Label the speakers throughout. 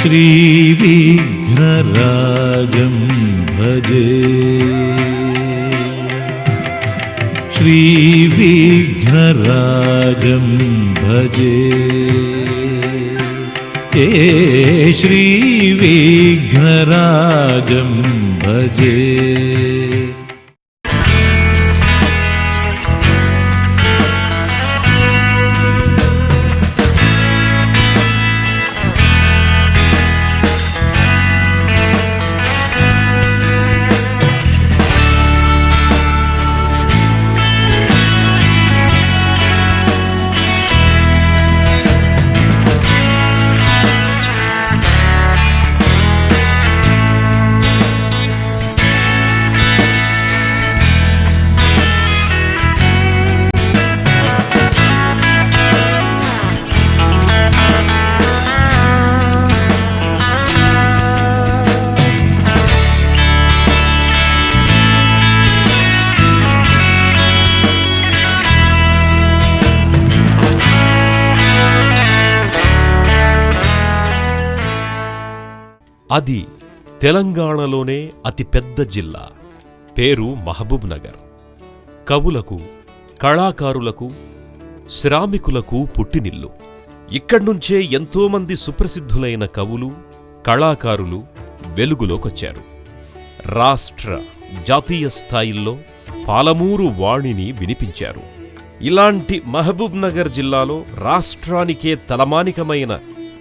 Speaker 1: श्रीविघ्नराजं भजे श्रीविघ्नराजं भजे श्रीविघ्नराजं भजे।
Speaker 2: అది తెలంగాణలోనే అతిపెద్ద జిల్లా. పేరు మహబూబ్ నగర్. కవులకు, కళాకారులకు, శ్రామికులకు పుట్టినిల్లు. ఇక్కడ్నుంచే ఎంతోమంది సుప్రసిద్ధులైన కవులు, కళాకారులు వెలుగులోకొచ్చారు. రాష్ట్ర, జాతీయ స్థాయిల్లో పాలమూరు వాణిని వినిపించారు. ఇలాంటి మహబూబ్ నగర్ జిల్లాలో రాష్ట్రానికే తలమానికమైన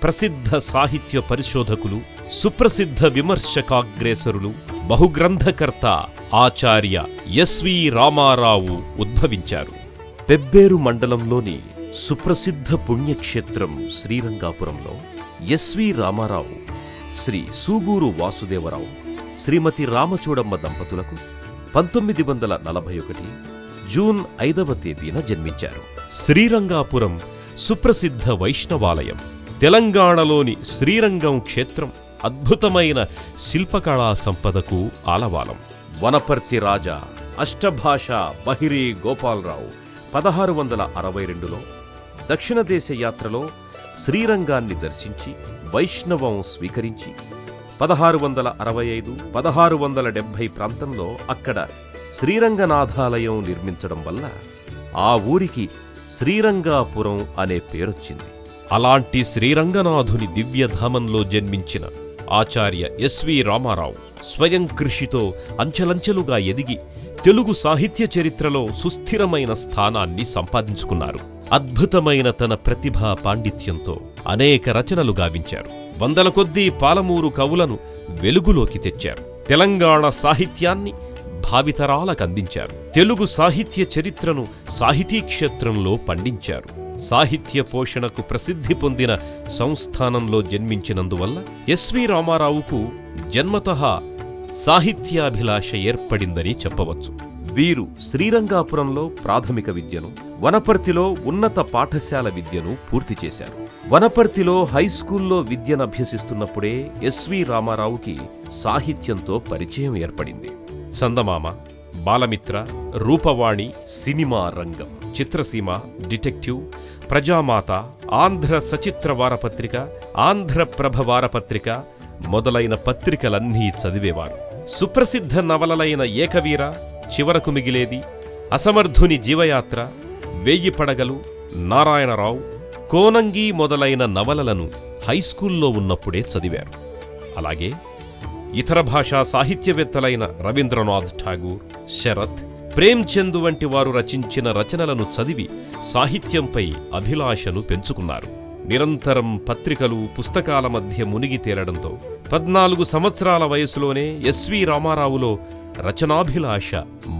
Speaker 2: ప్రసిద్ధ సాహిత్య పరిశోధకులు, సుప్రసిద్ధ విమర్శకాగ్రేసరులు, బహుగ్రంథకర్త ఆచార్య ఎస్వి రామారావు ఉద్భవించారు. పెబ్బేరు మండలంలోని సుప్రసిద్ధ పుణ్యక్షేత్రం శ్రీరంగాపురంలో ఎస్వి రామారావు, శ్రీ సూగూరు వాసుదేవరావు, శ్రీమతి రామచూడమ్మ దంపతులకు 1941 జూన్ 5వ తేదీన జన్మించారు. శ్రీరంగాపురం సుప్రసిద్ధ వైష్ణవాలయం. తెలంగాణలోని శ్రీరంగం క్షేత్రం అద్భుతమైన శిల్పకళా సంపదకు ఆలవాలం. వనపర్తి రాజా అష్టభాషా బహిరీ గోపాలరావు 1662లో దక్షిణ దేశ యాత్రలో శ్రీరంగాన్ని దర్శించి వైష్ణవం స్వీకరించి 1665-1670 ప్రాంతంలో అక్కడ శ్రీరంగనాథాలయం నిర్మించడం వల్ల ఆ ఊరికి శ్రీరంగాపురం అనే పేరొచ్చింది. అలాంటి శ్రీరంగనాథుని దివ్యధామంలో జన్మించిన ఆచార్య ఎస్వి రామారావు స్వయం కృషితో అంచెలంచెలుగా ఎదిగి తెలుగు సాహిత్య చరిత్రలో సుస్థిరమైన స్థానాన్ని సంపాదించుకున్నారు. అద్భుతమైన తన ప్రతిభా పాండిత్యంతో అనేక రచనలు గావించారు. వందల కొద్దీ పాలమూరు కవులను వెలుగులోకి తెచ్చారు. తెలంగాణ సాహిత్యాన్ని భావితరాలకందించారు. తెలుగు సాహిత్య చరిత్రను సాహితీ క్షేత్రంలో పండించారు. సాహిత్య పోషణకు ప్రసిద్ధి పొందిన సంస్థానంలో జన్మించినందువల్ల ఎస్వి రామారావుకు జన్మతః సాహిత్యాభిలాష ఏర్పడిందని చెప్పవచ్చు. వీరు శ్రీరంగాపురంలో ప్రాథమిక విద్యను, వనపర్తిలో ఉన్నత పాఠశాల విద్యను పూర్తి చేశారు. వనపర్తిలో హైస్కూల్లో విద్యనభ్యసిస్తున్నప్పుడే ఎస్వి రామారావుకి సాహిత్యంతో పరిచయం ఏర్పడింది. చందమామ, బాలమిత్ర, రూపవాణి, సినిమా రంగం, చిత్రసీమ, డిటెక్టివ్, ప్రజామాత, ఆంధ్ర సచిత్ర వారపత్రిక, ఆంధ్రప్రభ వారపత్రిక మొదలైన పత్రికలన్నీ చదివేవారు. సుప్రసిద్ధ నవలలైన ఏకవీర, చివరకు మిగిలేది, అసమర్థుని జీవయాత్ర, వేయి పడగలు, నారాయణరావు, కోనంగి మొదలైన నవలలను హైస్కూల్లో ఉన్నప్పుడే చదివారు. అలాగే ఇతర భాషా సాహిత్యవేత్తలైన రవీంద్రనాథ్ ఠాగూర్, శరత్, ప్రేమ్చంద్ వంటి వారు రచించిన రచనలను చదివి సాహిత్యంపై అభిలాషను పెంచుకున్నారు. నిరంతరం పత్రికలు, పుస్తకాల మధ్య మునిగి తేలడంతో 14 సంవత్సరాల వయసులోనే ఎస్వి రామారావులో రచనాభిలాష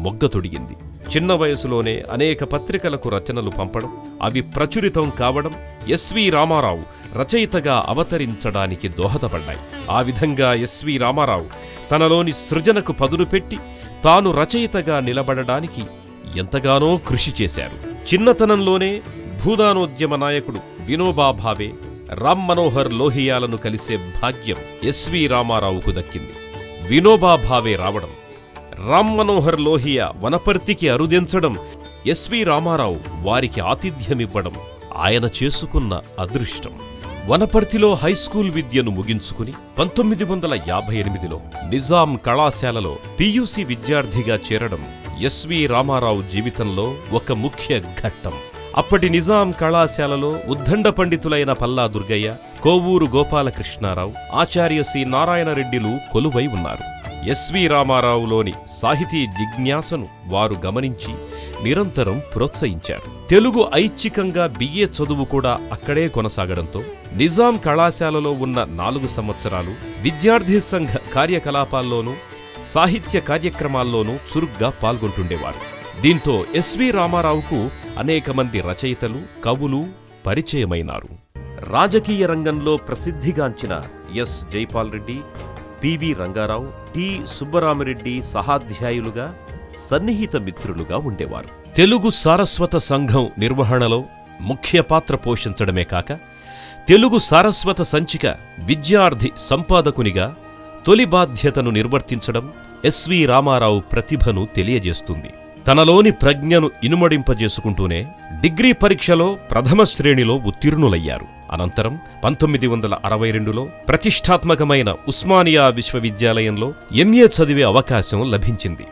Speaker 2: మొగ్గతొడిగింది. చిన్న వయసులోనే అనేక పత్రికలకు రచనలు పంపడం, అవి ప్రచురితం కావడం ఎస్వి రామారావు రచయితగా అవతరించడానికి దోహదపడ్డాయి. ఆ విధంగా ఎస్వి రామారావు తనలోని సృజనకు పదును పెట్టి తాను రచయితగా నిలబడడానికి ఎంతగానో కృషి చేశారు. చిన్నతనంలోనే భూదానోద్యమ నాయకుడు వినోబా భావే, రామ్ మనోహర్ లోహియాలను కలిసే భాగ్యం ఎస్వి రామారావుకు దక్కింది. వినోబా భావే రావడం, రామ్ మనోహర్ లోహియా వనపర్తికి అరుదించడం, ఎస్వి రామారావు వారికి ఆతిథ్యమివ్వడం ఆయన చేసుకున్న అదృష్టం. వనపర్తిలో హైస్కూల్ విద్యను ముగించుకుని 1958లో నిజాం కళాశాలలో పియూసీ విద్యార్థిగా చేరడం ఎస్వి రామారావు జీవితంలో ఒక ముఖ్య ఘట్టం. అప్పటి నిజాం కళాశాలలో ఉద్దండ పండితులైన పల్లా దుర్గయ్య, కోవూరు గోపాలకృష్ణారావు, ఆచార్య సి నారాయణరెడ్డిలు కొలువై ఉన్నారు. ఎస్వి రామారావులోని సాహితీ జిజ్ఞాసను వారు గమనించి నిరంతరం ప్రోత్సహించారు. తెలుగు ఐచ్ఛికంగా బిఏ చదువు కూడా అక్కడే కొనసాగడంతో నిజాం కళాశాలలో ఉన్న 4 సంవత్సరాలు విద్యార్థి సంఘ కార్యకలాపాల్లోనూ సాహిత్య కార్యక్రమాల్లోనూ చురుగ్గా పాల్గొంటుండేవారు. దీంతో ఎస్వి రామారావుకు అనేక మంది రచయితలు, కవులు పరిచయమైనారు. రాజకీయ రంగంలో ప్రసిద్ధిగాంచిన S Jaipal Reddy, PV Rangarao, T Subbaramireddy సహాధ్యాయులుగా, సన్నిహిత మిత్రులుగా ఉండేవారు. తెలుగు సారస్వత సంఘం నిర్వహణలో ముఖ్య పాత్ర పోషించడమే కాక తెలుగు సారస్వత సంచిక విద్యార్థి సంపాదకునిగా తొలి బాధ్యతను నిర్వర్తించడం ఎస్వి రామారావు ప్రతిభను తెలియజేస్తుంది. తనలోని ప్రజ్ఞను ఇనుమడింపజేసుకుంటూనే డిగ్రీ పరీక్షలో ప్రథమ శ్రేణిలో ఉత్తీర్ణులయ్యారు. అనంతరం 1962లో ప్రతిష్టాత్మకమైన ఉస్మానియా విశ్వవిద్యాలయంలో ఎంఏ చదివే అవకాశం లభించింది.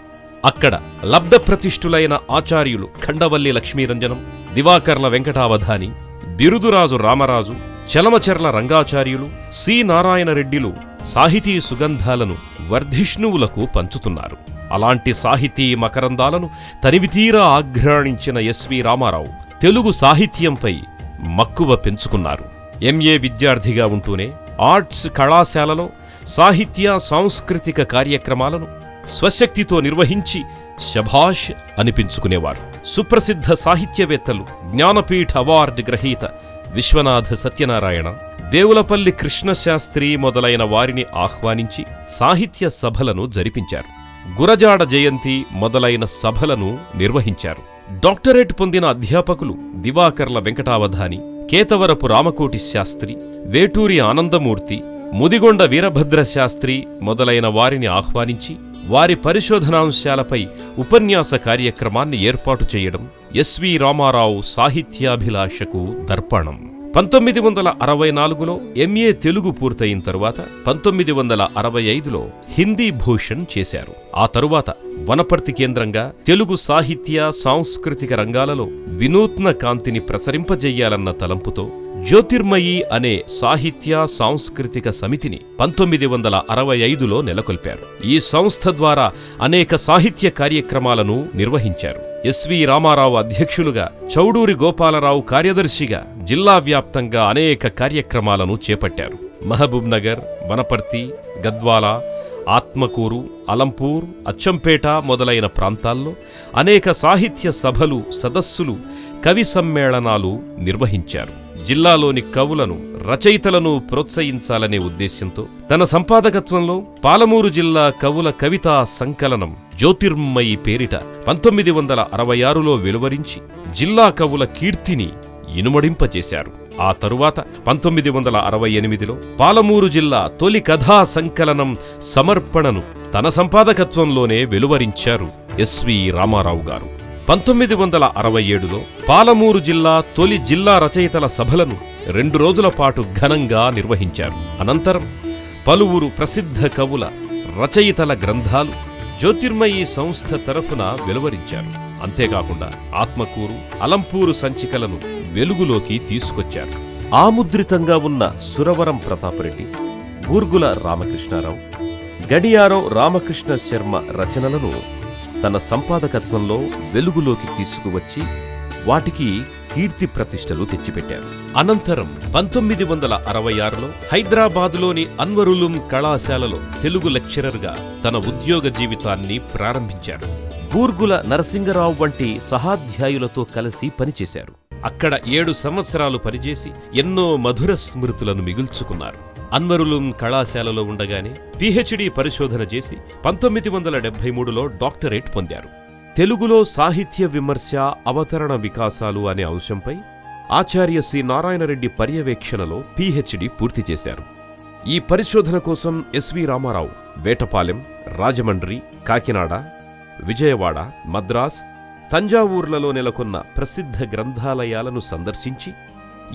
Speaker 2: అక్కడ లబ్ధప్రతిష్ఠులైన ఆచార్యులు ఖండవల్లి లక్ష్మీరంజనం, దివాకర్ల వెంకటావధాని, బిరుదురాజు రామరాజు, చలమచెర్ల రంగాచార్యులు, సి నారాయణరెడ్డిలు సాహితీ సుగంధాలను వర్ధిష్ణువులకు పంచుతున్నారు. అలాంటి సాహితీ మకరందాలను తనివితీరా ఆఘ్రాణించిన ఎస్వి రామారావు తెలుగు సాహిత్యంపై మక్కువ పెంచుకున్నారు. ఎంఏ విద్యార్థిగా ఉంటూనే ఆర్ట్స్ కళాశాలలో సాహిత్య సాంస్కృతిక కార్యక్రమాలను స్వశక్తితో నిర్వహించి శభాష్ అనిపించుకునేవారు. సుప్రసిద్ధ సాహిత్యవేత్తలు, జ్ఞానపీఠ అవార్డు గ్రహీత విశ్వనాథ సత్యనారాయణ, దేవులపల్లి కృష్ణశాస్త్రి మొదలైన వారిని ఆహ్వానించి సాహిత్య సభలను జరిపించారు. గురజాడ జయంతి మొదలైన సభలను నిర్వహించారు. డాక్టరేట్ పొందిన అధ్యాపకులు దివాకర్ల వెంకటావధాని, కేతవరపు రామకోటి శాస్త్రి, వేటూరి ఆనందమూర్తి, ముదిగొండ వీరభద్రశాస్త్రి మొదలైన వారిని ఆహ్వానించి వారి పరిశోధనాంశాలపై ఉపన్యాస కార్యక్రమాన్ని ఏర్పాటు చేయడం ఎస్వి రామారావు సాహిత్యాభిలాషకు దర్పణం. 1964లో ఎంఏ తెలుగు పూర్తయిన తరువాత 1965లో హిందీ భూషణ్ చేశారు. ఆ తరువాత వనపర్తి కేంద్రంగా తెలుగు సాహిత్య సాంస్కృతిక రంగాలలో వినూత్న కాంతిని ప్రసరింపజెయ్యాలన్న తలంపుతో జ్యోతిర్మయి అనే సాహిత్య సాంస్కృతిక సమితిని 1965లో నెలకొల్పారు. ఈ సంస్థ ద్వారా అనేక సాహిత్య కార్యక్రమాలను నిర్వహించారు. ఎస్వి రామారావు అధ్యక్షులుగా, చౌడూరి గోపాలరావు కార్యదర్శిగా జిల్లా వ్యాప్తంగా అనేక కార్యక్రమాలను చేపట్టారు. మహబూబ్ నగర్, వనపర్తి, గద్వాల, ఆత్మకూరు, అలంపూర్, అచ్చంపేట మొదలైన ప్రాంతాల్లో అనేక సాహిత్య సభలు, సదస్సులు, కవి సమ్మేళనాలు నిర్వహించారు. జిల్లాలోని కవులను, రచయితలను ప్రోత్సహించాలనే ఉద్దేశ్యంతో తన సంపాదకత్వంలో పాలమూరు జిల్లా కవుల కవితా సంకలనం జ్యోతిర్మయి పేరిట 1966లో వెలువరించి జిల్లా కవుల కీర్తిని ఇనుమడింపజేశారు. ఆ తరువాత 1968లో పాలమూరు జిల్లా తొలి కథా సంకలనం సమర్పణను తన సంపాదకత్వంలోనే వెలువరించారు ఎస్వి రామారావు గారు. 1967లో పాలమూరు జిల్లా తొలి జిల్లా రచయితల సభలను 2 రోజుల పాటు ఘనంగా నిర్వహించారు. అనంతరం పలువురు ప్రసిద్ధ కవుల, రచయితల గ్రంథాలు జ్యోతిర్మయి సంస్థ తరఫున వెలువరించారు. అంతేకాకుండా ఆత్మకూరు, అలంపూరు సంచికలను వెలుగులోకి తీసుకొచ్చారు. ఆముద్రితంగా ఉన్న సురవరం ప్రతాపరెడ్డి, బూర్గుల రామకృష్ణారావు, గడియారో రామకృష్ణ శర్మ రచనలను తన సంపాదకత్వంలో వెలుగులోకి తీసుకువచ్చి వాటికి కీర్తి ప్రతిష్టలు తెచ్చిపెట్టారు. అనంతరం 1966లో హైదరాబాదులోని అన్వరులుం కళాశాలలో తెలుగు లెక్చరర్గా తన ఉద్యోగ జీవితాన్ని ప్రారంభించారు. బూర్గుల నరసింగరావు వంటి సహాధ్యాయులతో కలిసి పనిచేశారు. అక్కడ 7 సంవత్సరాలు పనిచేసి ఎన్నో మధుర స్మృతులను మిగుల్చుకున్నారు. అన్వరులుం కళాశాలలో ఉండగానే పిహెచ్డి పరిశోధన చేసి 1973లో డాక్టరేట్ పొందారు. తెలుగులో సాహిత్య విమర్శ, అవతరణ వికాసాలు అనే అంశంపై ఆచార్య సి నారాయణరెడ్డి పర్యవేక్షణలో పిహెచ్డి పూర్తి చేశారు. ఈ పరిశోధన కోసం ఎస్వి రామారావు వేటపాలెం, రాజమండ్రి, కాకినాడ, విజయవాడ, మద్రాస్, తంజావూర్లలో నెలకొన్న ప్రసిద్ధ గ్రంథాలయాలను సందర్శించి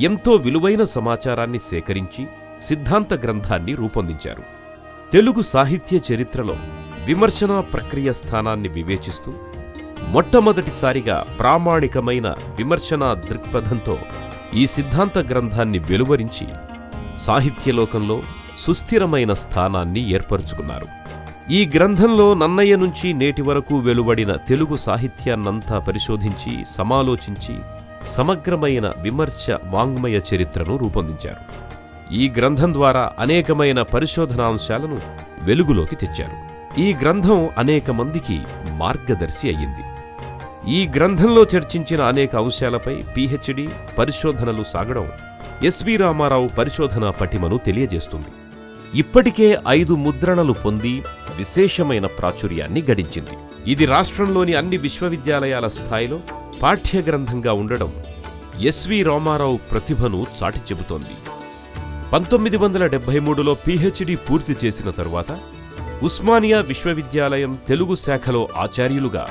Speaker 2: ఎంతో విలువైన సమాచారాన్ని సేకరించి సిద్ధాంత గ్రంథాన్ని రూపొందించారు. తెలుగు సాహిత్య చరిత్రలో విమర్శనా ప్రక్రియ స్థానాన్ని వివేచిస్తూ మొట్టమొదటిసారిగా ప్రామాణికమైన విమర్శనా దృక్పథంతో ఈ సిద్ధాంత గ్రంథాన్ని వెలువరించి సాహిత్యలోకంలో సుస్థిరమైన స్థానాన్ని ఏర్పరుచుకున్నారు. ఈ గ్రంథంలో నన్నయ్య నుంచి నేటి వరకు వెలువడిన తెలుగు సాహిత్యాన్నంతా పరిశోధించి సమాలోచించి సమగ్రమైన విమర్శ వాంగ్మయ చరిత్రను రూపొందించారు. ఈ గ్రంథం ద్వారా అనేకమైన పరిశోధనాంశాలను వెలుగులోకి తెచ్చారు. ఈ గ్రంథం అనేక మందికి మార్గదర్శి అయ్యింది. ఈ గ్రంథంలో చర్చించిన అనేక అంశాలపై పీహెచ్డీ పరిశోధనలు సాగడం ఎస్వి రామారావు పరిశోధనా పటిమను తెలియజేస్తుంది. ఇప్పటికే 5 ముద్రణలు పొంది విశేషమైన ప్రాచుర్యాన్ని గడించింది. ఇది రాష్ట్రంలోని అన్ని విశ్వవిద్యాలయాల స్థాయిలో పాఠ్యగ్రంథంగా ఉండడం ఎస్వి రామారావు ప్రతిభను చాటి చెబుతోంది. 1973లో పీహెచ్డీ పూర్తి చేసిన తరువాత ఉస్మానియా విశ్వవిద్యాలయం తెలుగు శాఖలో ఆచార్యులుగా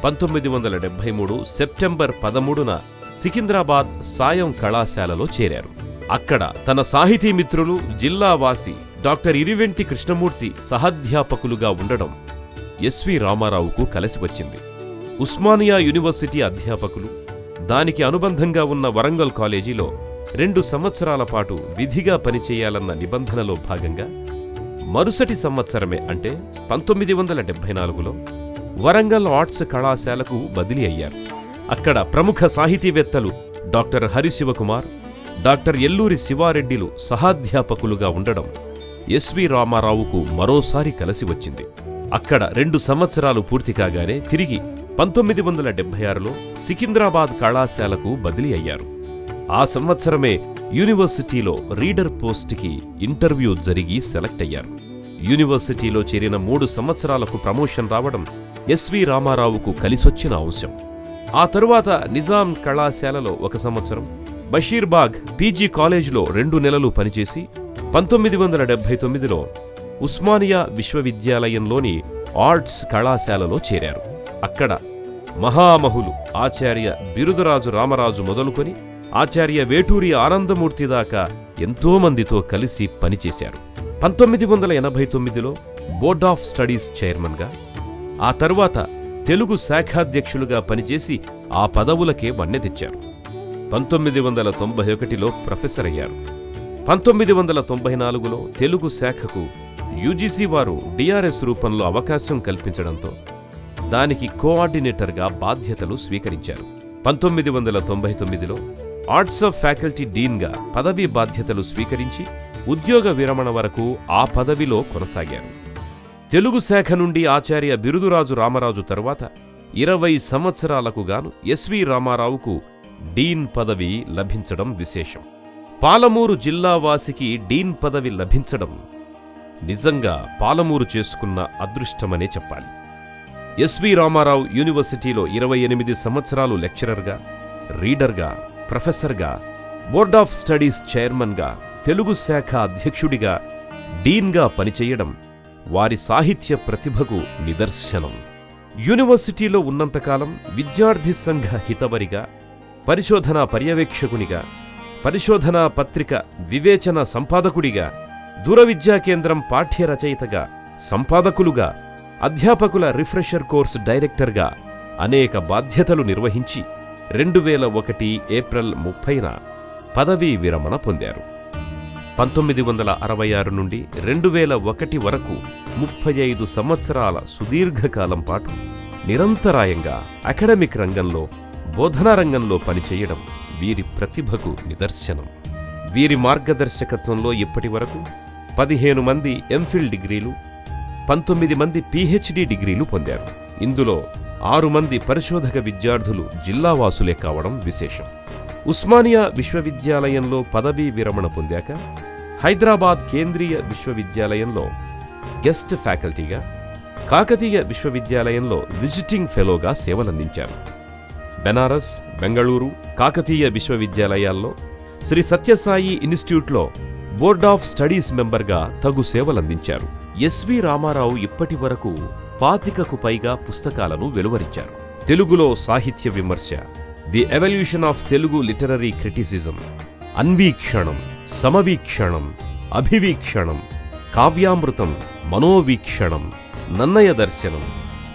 Speaker 2: 1973 సెప్టెంబర్ 13న సికింద్రాబాద్ సాయం కళాశాలలో చేరారు. అక్కడ తన సాహితీ మిత్రులు జిల్లావాసి డాక్టర్ ఇరివెంటి కృష్ణమూర్తి సహాధ్యాపకులుగా ఉండడం ఎస్వి రామారావుకు కలిసివచ్చింది. ఉస్మానియా యూనివర్సిటీ అధ్యాపకులు దానికి అనుబంధంగా ఉన్న వరంగల్ కాలేజీలో 2 సంవత్సరాల పాటు విధిగా పనిచేయాలన్న నిబంధనలో భాగంగా మరుసటి సంవత్సరమే అంటే 1974లో వరంగల్ ఆర్ట్స్ కళాశాలకు బదిలీ అయ్యారు. అక్కడ ప్రముఖ సాహితీవేత్తలు డాక్టర్ హరిశివకుమార్, డాక్టర్ ఎల్లూరి శివారెడ్డిలు సహాధ్యాపకులుగా ఉండడం ఎస్వి రామారావుకు మరోసారి కలిసి వచ్చింది. అక్కడ 2 సంవత్సరాలు పూర్తి కాగానే తిరిగి 1976లో సికింద్రాబాద్ కళాశాలకు బదిలీ అయ్యారు. ఆ సంవత్సరమే యూనివర్సిటీలో రీడర్ పోస్ట్కి ఇంటర్వ్యూ జరిగి సెలెక్ట్ అయ్యారు. యూనివర్సిటీలో చేరిన 3 సంవత్సరాలకు ప్రమోషన్ రావడం ఎస్వి రామారావుకు కలిసొచ్చిన అంశం. ఆ తరువాత నిజాం కళాశాలలో 1 సంవత్సరం, బషీర్బాగ్ పీజీ కాలేజ్లో 2 నెలలు పనిచేసి 1979లో ఉస్మానియా విశ్వవిద్యాలయంలోని ఆర్ట్స్ కళాశాలలో చేరారు. అక్కడ మహామహులు ఆచార్య బిరుదరాజు రామరాజు మొదలుకొని ఆచార్య వేటూరి ఆనందమూర్తి దాకా ఎంతోమందితో కలిసి పనిచేశారు. 1989లో బోర్డ్ ఆఫ్ స్టడీస్ చైర్మన్గా, ఆ తరువాత తెలుగు శాఖాధ్యక్షులుగా పనిచేసి ఆ పదవులకే వన్నె తెచ్చారు. 1991లో ప్రొఫెసర్ అయ్యారు. 1994లో తెలుగు శాఖకు యూజీసీ వారు డిఆర్ఎస్ రూపంలో అవకాశం కల్పించడంతో దానికి కోఆర్డినేటర్గా బాధ్యతలు స్వీకరించారు. 1999లో ఆర్ట్స్ ఆఫ్ ఫ్యాకల్టీ డీన్గా పదవీ బాధ్యతలు స్వీకరించి ఉద్యోగ విరమణ వరకు ఆ పదవిలో కొనసాగారు. తెలుగు శాఖ నుండి ఆచార్య బిరుదురాజు రామరాజు తరువాత 20 సంవత్సరాలకు గాను ఎస్వి రామారావుకు డీన్ పదవి లభించడం విశేషం. పాలమూరు జిల్లావాసికి డీన్ పదవి లభించడం నిజంగా పాలమూరు చేసుకున్న అదృష్టమనే చెప్పాలి. ఎస్వి రామారావు యూనివర్సిటీలో 28 సంవత్సరాలు లెక్చరర్గా, రీడర్గా, ప్రొఫెసర్గా, బోర్డ్ ఆఫ్ స్టడీస్ చైర్మన్గా, తెలుగు శాఖ అధ్యక్షుడిగా, డీన్గా పనిచేయడం వారి సాహిత్య ప్రతిభకు నిదర్శనం. యూనివర్సిటీలో ఉన్నంతకాలం విద్యార్థి సంఘ హితవరిగా, పరిశోధనా పర్యవేక్షకునిగా, పరిశోధనా పత్రిక వివేచన సంపాదకుడిగా, దూరవిద్యా కేంద్రం పాఠ్య రచయితగా, సంపాదకులుగా, అధ్యాపకుల రిఫ్రెషర్ కోర్స్ డైరెక్టర్గా అనేక బాధ్యతలు నిర్వహించి 2001 ఏప్రిల్ 30న పదవీ విరమణ పొందారు. 1966 నుండి 2001 వరకు 35 సంవత్సరాల సుదీర్ఘకాలం పాటు నిరంతరాయంగా అకాడమిక్ రంగంలో, బోధనా రంగంలో పనిచేయడం వీరి ప్రతిభకు నిదర్శనం. వీరి మార్గదర్శకత్వంలో ఇప్పటి వరకు 15 మంది ఎంఫిల్ డిగ్రీలు, 19 మంది పీహెచ్డీ డిగ్రీలు పొందారు. ఇందులో 6 మంది పరిశోధక విద్యార్థులు జిల్లావాసులే కావడం విశేషం. ఉస్మానియా విశ్వవిద్యాలయంలో పదవీ విరమణ పొందాక హైదరాబాద్ కేంద్రీయ విశ్వవిద్యాలయంలో గెస్ట్ ఫ్యాకల్టీగా, కాకతీయ విశ్వవిద్యాలయంలో విజిటింగ్ ఫెలోగా సేవలందించారు. బెనారస్, బెంగళూరు, కాకతీయ విశ్వవిద్యాలయాల్లో శ్రీ సత్యసాయి ఇన్స్టిట్యూట్లో బోర్డ్ ఆఫ్ స్టడీస్ మెంబర్గా తగు సేవలందించారు. ఎస్వి రామారావు ఇప్పటి వరకు 25కు పైగా పుస్తకాలను వెలువరించారు. తెలుగులో సాహిత్య విమర్శ, the evolution of Telugu literary criticism, అన్వీక్షణం, సమవీక్షణం, అభివీక్షణం, కావ్యామృతం, మనోవీక్షణం, నన్నయ దర్శనం,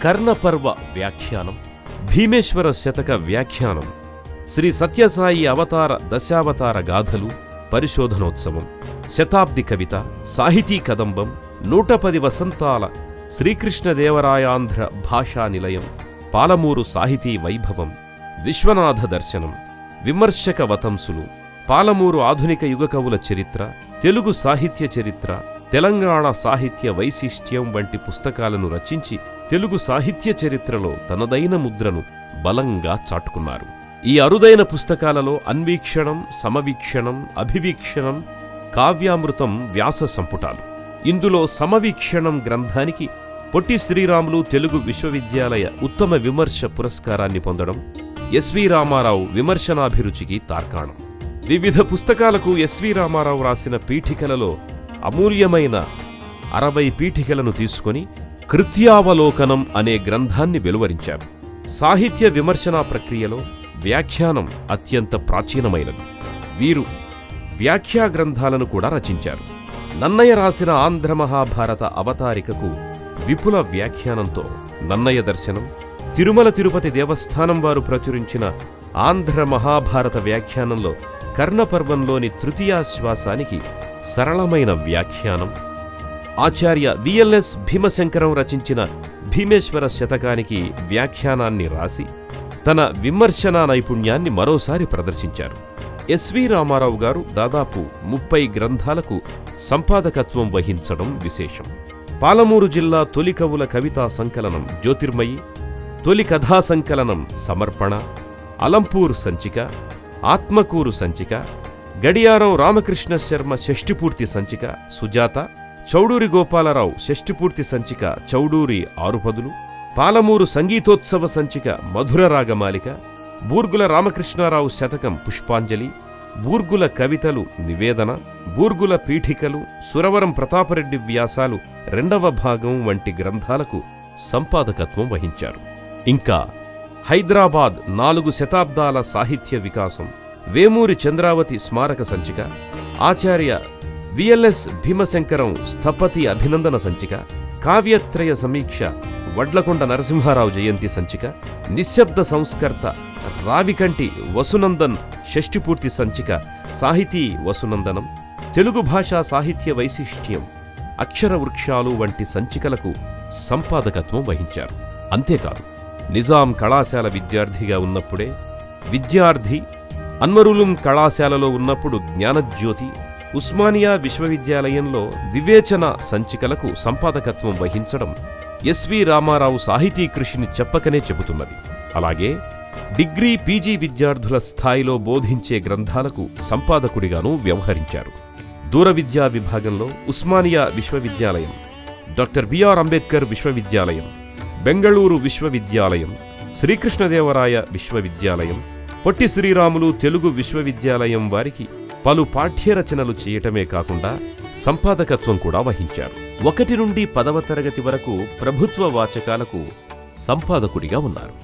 Speaker 2: కర్ణపర్వ వ్యాఖ్యానం, భీమేశ్వర శతక వ్యాఖ్యానం, శ్రీ సత్యసాయి అవతార దశావతార గాథలు, పరిశోధనోత్సవం, శతాబ్ది కవిత, సాహితీ కదంబం, 110 వసంతాల శ్రీకృష్ణదేవరాయాంధ్ర భాషా నిలయం, పాలమూరు సాహితీ వైభవం, విశ్వనాథ దర్శనం, విమర్శక వతంసులు, పాలమూరు ఆధునిక యుగ కవుల చరిత్ర, తెలుగు సాహిత్య చరిత్ర, తెలంగాణ సాహిత్య వైశిష్ట్యం వంటి పుస్తకాలను రచించి తెలుగు సాహిత్య చరిత్రలో తనదైన ముద్రను బలంగా చాటుకున్నారు. ఈ అరుదైన పుస్తకాలలో అన్వీక్షణం, సమవీక్షణం, అభివీక్షణం, కావ్యామృతం వ్యాస సంపుటాలు. ఇందులో సమవీక్షణం గ్రంథానికి పొట్టి శ్రీరాములు తెలుగు విశ్వవిద్యాలయ ఉత్తమ విమర్శ పురస్కారాన్ని పొందడం ఎస్వి రామారావు విమర్శనాభిరుచికి తార్కాణం. వివిధ పుస్తకాలకు ఎస్వి రామారావు రాసిన పీఠికలలో అమూల్యమైన 60 పీఠికలను తీసుకొని కృత్యావలోకనం అనే గ్రంథాన్ని వెలువరించారు. సాహిత్య విమర్శనా ప్రక్రియలో వ్యాఖ్యానం అత్యంత ప్రాచీనమైనది. వీరు వ్యాఖ్యా గ్రంథాలను కూడా రచించారు. నన్నయ రాసిన ఆంధ్ర మహాభారత అవతారికకు విపుల వ్యాఖ్యానంతో నన్నయ దర్శనం, తిరుమల తిరుపతి దేవస్థానం వారు ప్రచురించిన ఆంధ్ర మహాభారత వ్యాఖ్యానంలో కర్ణపర్వంలోని తృతీయాశ్వాసానికి సరళమైన వ్యాఖ్యానం, ఆచార్య విఎల్ఎస్ భీమశంకరం రచించిన భీమేశ్వర శతకానికి వ్యాఖ్యానాన్ని రాసి తన విమర్శనా నైపుణ్యాన్ని మరోసారి ప్రదర్శించారు. ఎస్వి రామారావు గారు దాదాపు 30 గ్రంథాలకు సంపాదకత్వం వహించడం విశేషం. పాలమూరు జిల్లా తొలి కవుల కవితా సంకలనం జ్యోతిర్మయి, తొలి కథా సంకలనం సమర్పణ, అలంపూరు సంచిక, ఆత్మకూరు సంచిక, గడియారం రామకృష్ణ శర్మ షష్ఠిపూర్తి సంచిక సుజాత, చౌడూరి గోపాలరావు షష్ఠిపూర్తి సంచిక చౌడూరి ఆరుపదులు, పాలమూరు సంగీతోత్సవ సంచిక మధుర రాగమాలిక, బూర్గుల రామకృష్ణారావు శతకం పుష్పాంజలి, బూర్గుల కవితలు నివేదన, బూర్గుల పీఠికలు, సురవరం ప్రతాపరెడ్డి వ్యాసాలు 2వ భాగం వంటి గ్రంథాలకు సంపాదకత్వం వహించారు. ఇంకా హైదరాబాద్ 4 శతాబ్దాల సాహిత్య వికాసం, వేమూరి చంద్రావతి స్మారక సంచిక, ఆచార్య విఎల్ఎస్ భీమశంకరం స్థపతి అభినందన సంచిక, కావ్యత్రయ సమీక్ష వడ్లకొండ నరసింహారావు జయంతి సంచిక, నిశ్శబ్ద సంస్కర్త రావికంటి వసునందన్ షష్ఠిపూర్తి సంచిక సాహితీ వసునందనం, తెలుగు భాషా సాహిత్య వైశిష్ట్యం, అక్షర వృక్షాలు వంటి సంచికలకు సంపాదకత్వం వహించారు. అంతేకాదు నిజాం కళాశాల విద్యార్థిగా ఉన్నప్పుడే విద్యార్థి, అన్వరులుం కళాశాలలో ఉన్నప్పుడు జ్ఞానజ్యోతి, ఉస్మానియా విశ్వవిద్యాలయంలో వివేచన సంచికలకు సంపాదకత్వం వహించడం ఎస్వి రామారావు సాహితీ కృషిని చెప్పకనే చెబుతున్నది. అలాగే డిగ్రీ, పీజీ విద్యార్థుల స్థాయిలో బోధించే గ్రంథాలకు సంపాదకుడిగానూ వ్యవహరించారు. దూర విద్యా విభాగంలో ఉస్మానియా విశ్వవిద్యాలయం, డాక్టర్ బిఆర్ అంబేద్కర్ విశ్వవిద్యాలయం, బెంగళూరు విశ్వవిద్యాలయం, శ్రీకృష్ణదేవరాయ విశ్వవిద్యాలయం, పొట్టి శ్రీరాములు తెలుగు విశ్వవిద్యాలయం వారికి పలు పాఠ్యరచనలు చేయటమే కాకుండా సంపాదకత్వం కూడా వహించారు. 1 నుండి 10వ తరగతి వరకు ప్రభుత్వ వాచకాలకు సంపాదకుడిగా ఉన్నారు.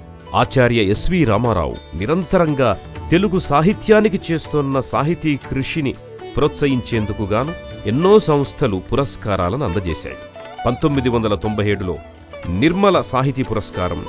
Speaker 2: ఆచార్య ఎస్వి రామారావు నిరంతరంగా తెలుగు సాహిత్యానికి చేస్తున్న సాహితీ కృషిని ప్రోత్సహించేందుకుగాను ఎన్నో సంస్థలు పురస్కారాలను అందజేశాయి. 1997లో నిర్మల సాహితీ పురస్కారం,